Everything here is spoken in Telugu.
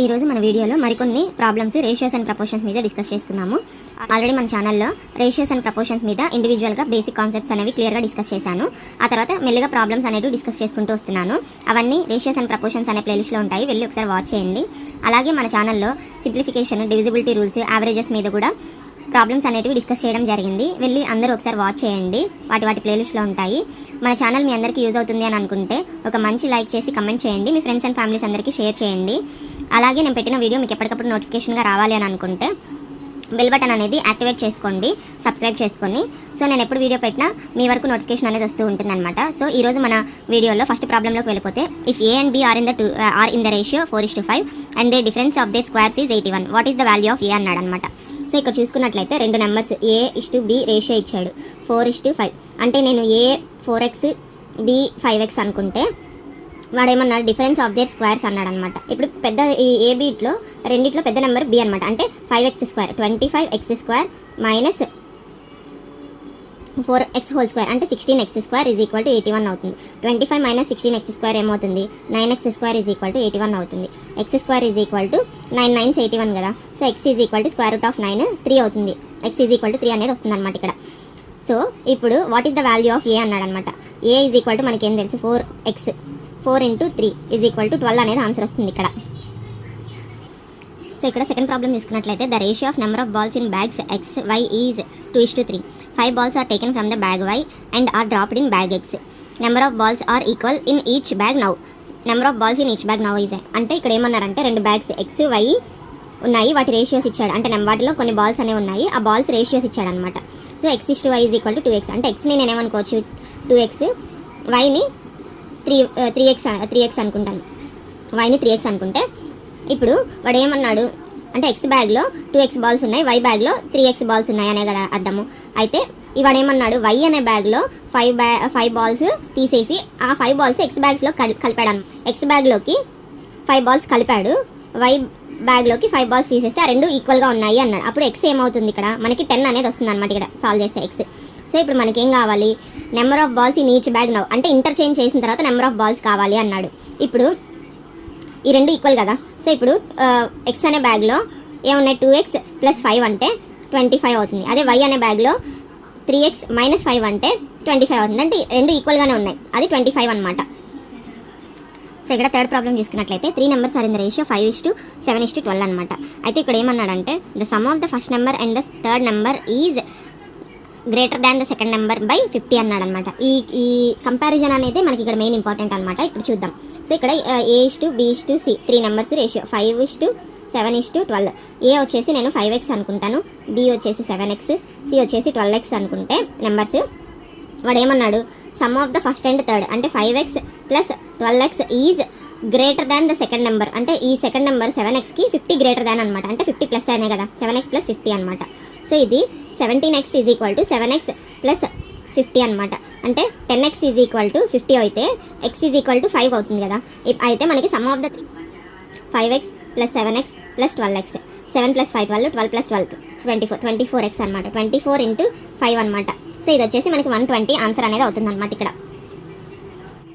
ఈరోజు మన వీడియోలో మరికొన్ని ప్రాబ్లమ్స్ రేషియోస్ అండ్ ప్రపోర్షన్స్ మీద డిస్కస్ చేసుకున్నాము. ఆల్రెడీ మన ఛానల్లో రేషియోస్ అండ్ ప్రపోర్షన్స్ మీద ఇండివిజువల్గా బేసిక్ కాన్సెప్ట్స్ అనేవి క్లియర్గా డిస్కస్ చేశాను. ఆ తర్వాత మెల్లిగా ప్రాబ్లమ్స్ అనేవి డిస్కస్ చేసుకుంటూ వస్తున్నాను. అవన్నీ రేషియోస్ అండ్ ప్రపోర్షన్స్ అనే ప్లేలిస్ట్లో ఉంటాయి, వెళ్ళి ఒకసారి వాచ్ చేయండి. అలాగే మన ఛానల్లో సింప్లిఫికేషన్, డివిజిబిలిటీ రూల్స్, యావరేజెస్ మీద కూడా ప్రాబ్లమ్స్ అనేటివి డిస్కస్ చేయడం జరిగింది. వెళ్ళి అందరూ ఒకసారి వాచ్ చేయండి, వాటి ప్లేలిస్ట్లో ఉంటాయి. మన ఛానల్ మీ అందరికీ యూజ్ అవుతుంది అని అనుకుంటే ఒక మంచి లైక్ చేసి కమెంట్ చేయండి, మీ ఫ్రెండ్స్ అండ్ ఫ్యామిలీస్ అందరికీ షేర్ చేయండి. అలాగే నేను పెట్టిన వీడియో మీకు ఎప్పటికప్పుడు నోటిఫికేషన్గా రావాలి అని అనుకుంటే బెల్ బటన్ అనేది యాక్టివేట్ చేసుకోండి, సబ్స్క్రైబ్ చేసుకొని. సో నేను ఎప్పుడు వీడియో పెట్టినా మీ వరకు నోటిఫికేషన్ అనేది వస్తూ ఉంటుంది అనమాట. సో ఈరోజు మన వీడియోలో ఫస్ట్ ప్రాబ్లంలోకి వెళ్ళిపోతే, if A and B are in the ratio 4:5 and the difference of the squares is 81, what is the value of A అన్నాడు అనమాట. సో ఇక్కడ చూసుకున్నట్లయితే రెండు నెంబర్స్ A:B రేషియో ఇచ్చాడు 4:5. అంటే నేను A 4x B 5x అనుకుంటే వాడేమన్నాడు డిఫరెన్స్ ఆఫ్ దేర్ స్క్వేర్స్ అన్నాడు అనమాట. ఇప్పుడు పెద్ద ఈ ఏబీట్లో రెండిట్లో పెద్ద నెంబర్ B అనమాట. అంటే 5x² 25x² మైనస్ 4x² అంటే 16x² ఈజ్ ఈక్వల్ టు 81 అవుతుంది. 25 మైనస్ 16x² ఏమవుతుంది, 9x² ఈజ్ ఈక్వల్ టు 81 అవుతుంది. x² ఈజ్ ఈక్వల్ టు 9 9 81 కదా. So x is equal to √9 3 అవుతుంది. x ఈజ్ ఈక్వల్ టు 3 అనేది వస్తుంది అనమాట ఇక్కడ. సో ఇప్పుడు what is the value of A అన్నాడు అనమాట. ఏ ఈజ్ ఈక్వల్ టు మనకి ఏం తెలుసు, 4x 4 × 3 ఈజ్ ఈక్వల్ టు 12 అనేది ఆన్సర్ వస్తుంది ఇక్కడ. సో ఇక్కడ సెకండ్ ప్రాబ్లం చూసుకున్నట్లయితే, the ratio of number of balls in bags x y is 2:3. 5 balls are taken from the bag y and are dropped in bag x. Number of balls are equal in each bag now. Number of balls in each bag now is. అంటే ఇక్కడ ఏమన్నారంటే రెండు బ్యాగ్స్ x y ఉన్నాయి, వాటి రేషియోస్ ఇచ్చాడు. అంటే వాటిలో కొన్ని బాల్స్ అనేవి ఉన్నాయి, ఆ బాల్స్ రేషియోస్ ఇచ్చాడు అనమాట. So x:y is equal to 2x. అంటే xని నేనేమనుకోవచ్చు 2x, yని 3x అనుకుంటాను. yని 3x అనుకుంటే ఇప్పుడు వాడు ఏమన్నాడు అంటే x బ్యాగ్లో 2x బాల్స్ ఉన్నాయి, y బ్యాగ్లో 3x బాల్స్ ఉన్నాయి అనే కదా అర్థము. అయితే ఇవాడు ఏమన్నాడు, y అనే బ్యాగ్లో 5 బాల్స్ తీసేసి ఆ 5 బాల్స్ x బ్యాగ్స్లో కలిపాడు. x బ్యాగ్లోకి 5 బాల్స్ కలిపాడు, y బ్యాగ్లోకి 5 బాల్స్ తీసేస్తే ఆ రెండు ఈక్వల్గా ఉన్నాయి అన్నాడు. అప్పుడు x ఏమవుతుంది, ఇక్కడ మనకి 10 అనేది వస్తుంది అనమాట ఇక్కడ సాల్వ్ చేస్తే x. సో ఇప్పుడు మనకి ఏం కావాలి, number of balls in each bag now. అంటే ఇంటర్చేంజ్ చేసిన తర్వాత నెంబర్ ఆఫ్ బాల్స్ కావాలి అన్నాడు. ఇప్పుడు ఈ రెండు ఈక్వల్ కదా. సో ఇప్పుడు x అనే బ్యాగ్లో ఏమున్నాయి, 2x + 5 అంటే 25 అవుతుంది. అదే y అనే బ్యాగ్లో 3x - 5 అంటే 25 అవుతుంది. అంటే రెండు ఈక్వల్గానే ఉన్నాయి, అది 25 అనమాట. సో ఇక్కడ థర్డ్ ప్రాబ్లం చూసుకున్నట్లయితే, 3 numbers are in the ratio 5:7:12 అనమాట. అయితే ఇక్కడ ఏమన్నాడంటే, the sum of the first number and the third number is greater than the second number by 50 అన్నాడు అనమాట. ఈ కంపారిజన్ అనేది మనకి ఇక్కడ మెయిన్ ఇంపార్టెంట్ అనమాట. ఇప్పుడు చూద్దాం. సో ఇక్కడ A:B:C 3 నెంబర్స్ రేషియో 5:7:12. ఏ వచ్చేసి నేను 5x అనుకుంటాను, B వచ్చేసి 7x, C వచ్చేసి 12x అనుకుంటే నెంబర్స్ వాడు ఏమన్నాడు, some of the first and third అంటే 5x + 12x is greater than the second number. అంటే ఈ సెకండ్ నెంబర్ 7xకి 50 గ్రేటర్ దాన్ అనమాట. అంటే 50 ప్లస్ అనే కదా, 7x + 50 అనమాట. సో ఇది 17x is equal to 7x + 50 అనమాట. అంటే 10x ఈజ్ ఈక్వల్ టు 50 అయితే x ఈజ్ ఈక్వల్ టు 5 అవుతుంది కదా. అయితే మనకి some of the 5x + 7x + 12x, 7 + 5 12, 12 + 12 24x అనమాట. 24 × 5 అనమాట. సో ఇది వచ్చేసి మనకి 120 ఆన్సర్ అనేది అవుతుంది అనమాట ఇక్కడ.